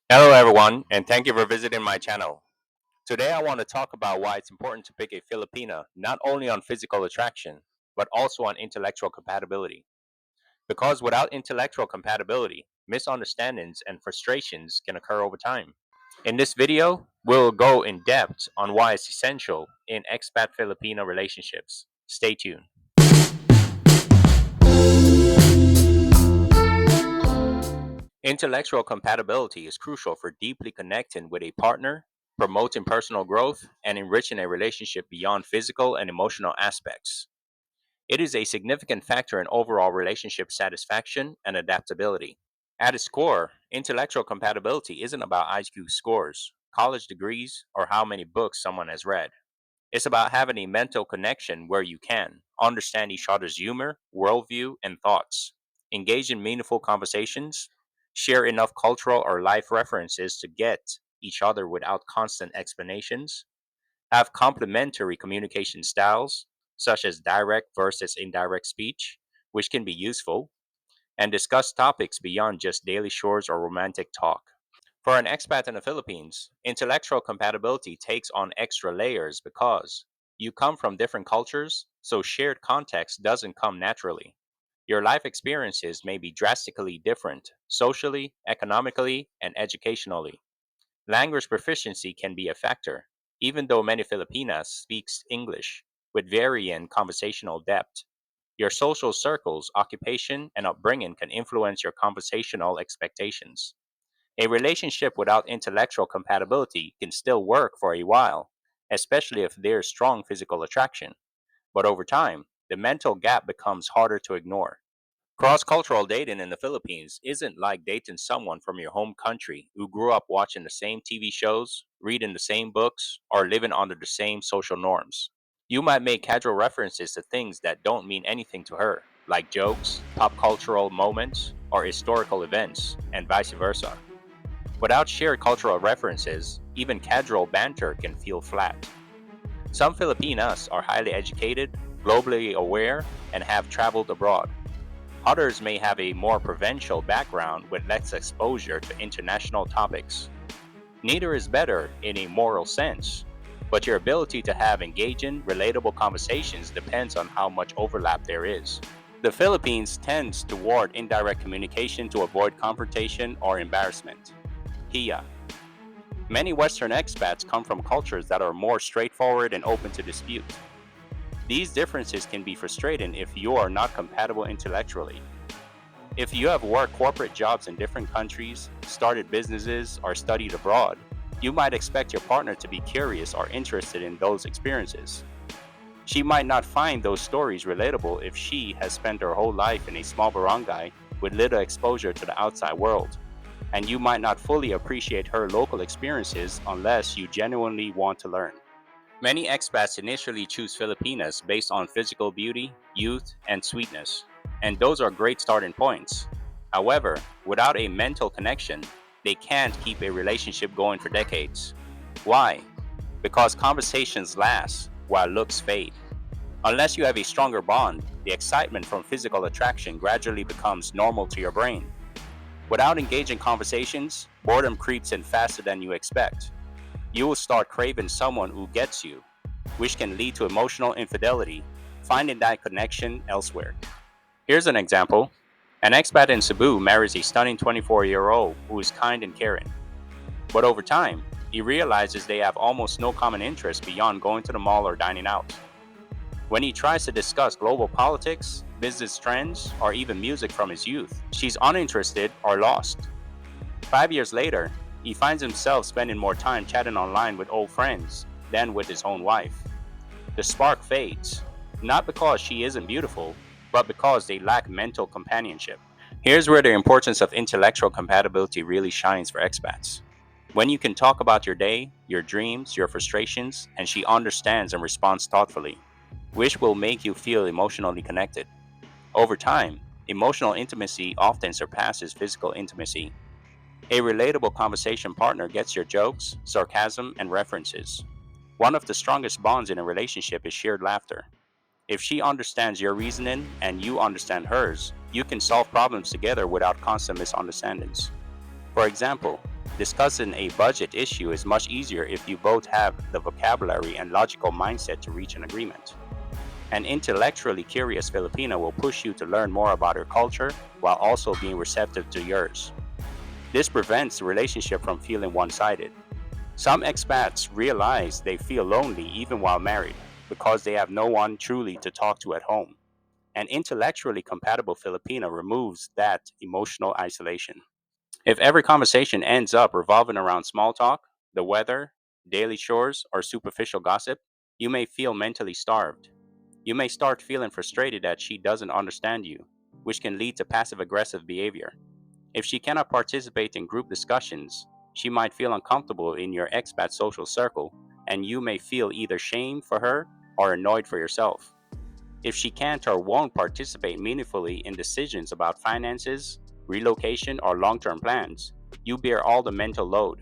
Hello, everyone, and thank you for visiting my channel. Today, I want to talk about why it's important to pick a Filipina not only on physical attraction, but also on intellectual compatibility. Because without intellectual compatibility, misunderstandings and frustrations can occur over time. In this video, we'll go in depth on why it's essential in expat Filipino relationships. Stay tuned. Intellectual compatibility is crucial for deeply connecting with a partner, promoting personal growth, and enriching a relationship beyond physical and emotional aspects. It is a significant factor in overall relationship satisfaction and adaptability. At its core, intellectual compatibility isn't about IQ scores, college degrees, or how many books someone has read. It's about having a mental connection where you can understand each other's humor, worldview, and thoughts, engage in meaningful conversations, share enough cultural or life references to get each other without constant explanations, have complementary communication styles, such as direct versus indirect speech, which can be useful, and discuss topics beyond just daily chores or romantic talk. For an expat in the Philippines, intellectual compatibility takes on extra layers because you come from different cultures, so shared context doesn't come naturally. Your life experiences may be drastically different socially, economically, and educationally. Language proficiency can be a factor, even though many Filipinas speaks English with varying conversational depth. Your social circles, occupation, and upbringing can influence your conversational expectations. A relationship without intellectual compatibility can still work for a while, especially if there's strong physical attraction. But over time, the mental gap becomes harder to ignore. Cross cultural dating in the Philippines isn't like dating someone from your home country who grew up watching the same TV shows, reading the same books, or living under the same social norms. You might make casual references to things that don't mean anything to her, like jokes, pop cultural moments, or historical events, and vice versa. Without shared cultural references, even casual banter can feel flat. Some Filipinas are highly educated, globally aware, and have traveled abroad. Others may have a more provincial background with less exposure to international topics. Neither is better in a moral sense, but your ability to have engaging, relatable conversations depends on how much overlap there is. The Philippines tends toward indirect communication to avoid confrontation or embarrassment. HIA. Many Western expats come from cultures that are more straightforward and open to dispute. These differences can be frustrating if you are not compatible intellectually. If you have worked corporate jobs in different countries, started businesses, or studied abroad, you might expect your partner to be curious or interested in those experiences. She might not find those stories relatable if she has spent her whole life in a small barangay with little exposure to the outside world, and you might not fully appreciate her local experiences unless you genuinely want to learn. Many expats initially choose Filipinas based on physical beauty, youth, and sweetness, and those are great starting points. However, without a mental connection, they can't keep a relationship going for decades. Why? Because conversations last while looks fade. Unless you have a stronger bond, the excitement from physical attraction gradually becomes normal to your brain. Without engaging conversations, boredom creeps in faster than you expect. You will start craving someone who gets you, which can lead to emotional infidelity, finding that connection elsewhere. Here's an example. An expat in Cebu marries a stunning 24-year-old who is kind and caring. But over time, he realizes they have almost no common interest beyond going to the mall or dining out. When he tries to discuss global politics, business trends, or even music from his youth, she's uninterested or lost. 5 years later, he finds himself spending more time chatting online with old friends than with his own wife. The spark fades, not because she isn't beautiful, but because they lack mental companionship. Here's where the importance of intellectual compatibility really shines for expats. When you can talk about your day, your dreams, your frustrations, and she understands and responds thoughtfully, which will make you feel emotionally connected. Over time, emotional intimacy often surpasses physical intimacy. A relatable conversation partner gets your jokes, sarcasm, and references. One of the strongest bonds in a relationship is shared laughter. If she understands your reasoning and you understand hers, you can solve problems together without constant misunderstandings. For example, Discussing a budget issue is much easier if you both have the vocabulary and logical mindset to reach an agreement. An intellectually curious Filipina will push you to learn more about her culture while also being receptive to yours. This prevents the relationship from feeling one sided. Some expats realize they feel lonely even while married because they have no one truly to talk to at home. An intellectually compatible Filipino removes that emotional isolation. If every conversation ends up revolving around small talk, the weather, daily chores, or superficial gossip, you may feel mentally starved. You may start feeling frustrated that she doesn't understand you, which can lead to passive aggressive behavior. If she cannot participate in group discussions, she might feel uncomfortable in your expat social circle, and you may feel either shame for her or annoyed for yourself. If she can't or won't participate meaningfully in decisions about finances, relocation, or long term plans, you bear all the mental load.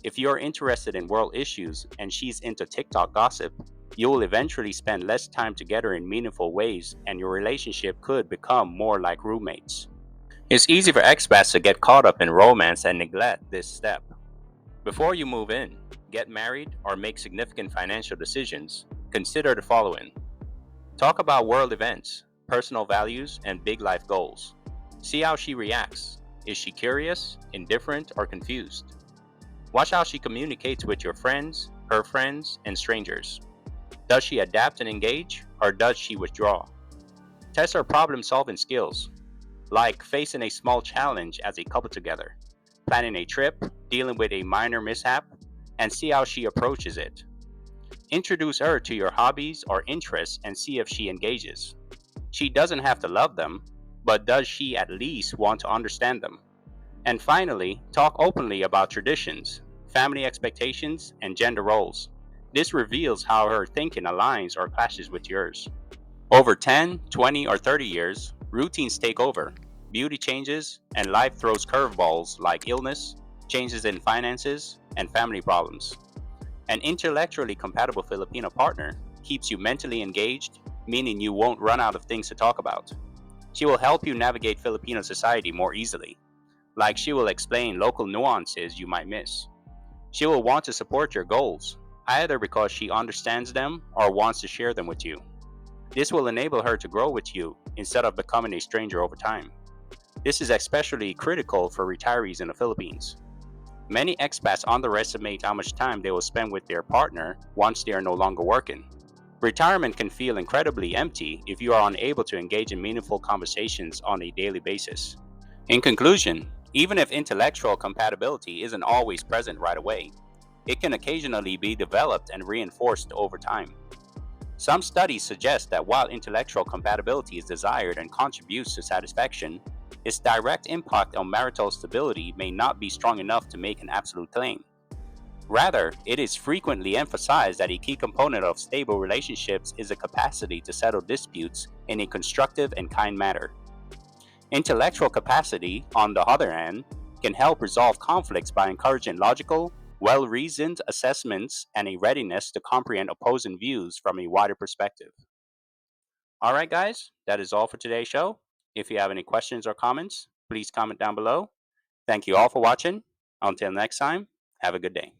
If you're interested in world issues and she's into TikTok gossip, you will eventually spend less time together in meaningful ways and your relationship could become more like roommates. It's easy for expats to get caught up in romance and neglect this step. Before you move in, get married, or make significant financial decisions, consider the following. Talk about world events, personal values, and big life goals. See how she reacts. Is she curious, indifferent, or confused? Watch how she communicates with your friends, her friends, and strangers. Does she adapt and engage, or does she withdraw? Test her problem solving skills, like facing a small challenge as a couple together, planning a trip, dealing with a minor mishap, and see how she approaches it. Introduce her to your hobbies or interests and see if she engages. She doesn't have to love them, but does she at least want to understand them? And finally, talk openly about traditions, family expectations, and gender roles. This reveals how her thinking aligns or clashes with yours. Over 10, 20, or 30 years, routines take over, beauty changes, and life throws curveballs like illness, changes in finances, and family problems. An intellectually compatible Filipino partner keeps you mentally engaged, meaning you won't run out of things to talk about. She will help you navigate Filipino society more easily, like she will explain local nuances you might miss. She will want to support your goals, either because she understands them or wants to share them with you. This will enable her to grow with you instead of becoming a stranger over time. This is especially critical for retirees in the Philippines. Many expats underestimate how much time they will spend with their partner once they are no longer working. Retirement can feel incredibly empty if you are unable to engage in meaningful conversations on a daily basis. In conclusion, even if intellectual compatibility isn't always present right away, it can occasionally be developed and reinforced over time. Some studies suggest that while intellectual compatibility is desired and contributes to satisfaction, its direct impact on marital stability may not be strong enough to make an absolute claim. Rather, it is frequently emphasized that a key component of stable relationships is a capacity to settle disputes in a constructive and kind manner. Intellectual capacity, on the other hand, can help resolve conflicts by encouraging logical, well reasoned assessments and a readiness to comprehend opposing views from a wider perspective. All right, guys, that is all for today's show. If you have any questions or comments, please comment down below. Thank you all for watching. Until next time, have a good day.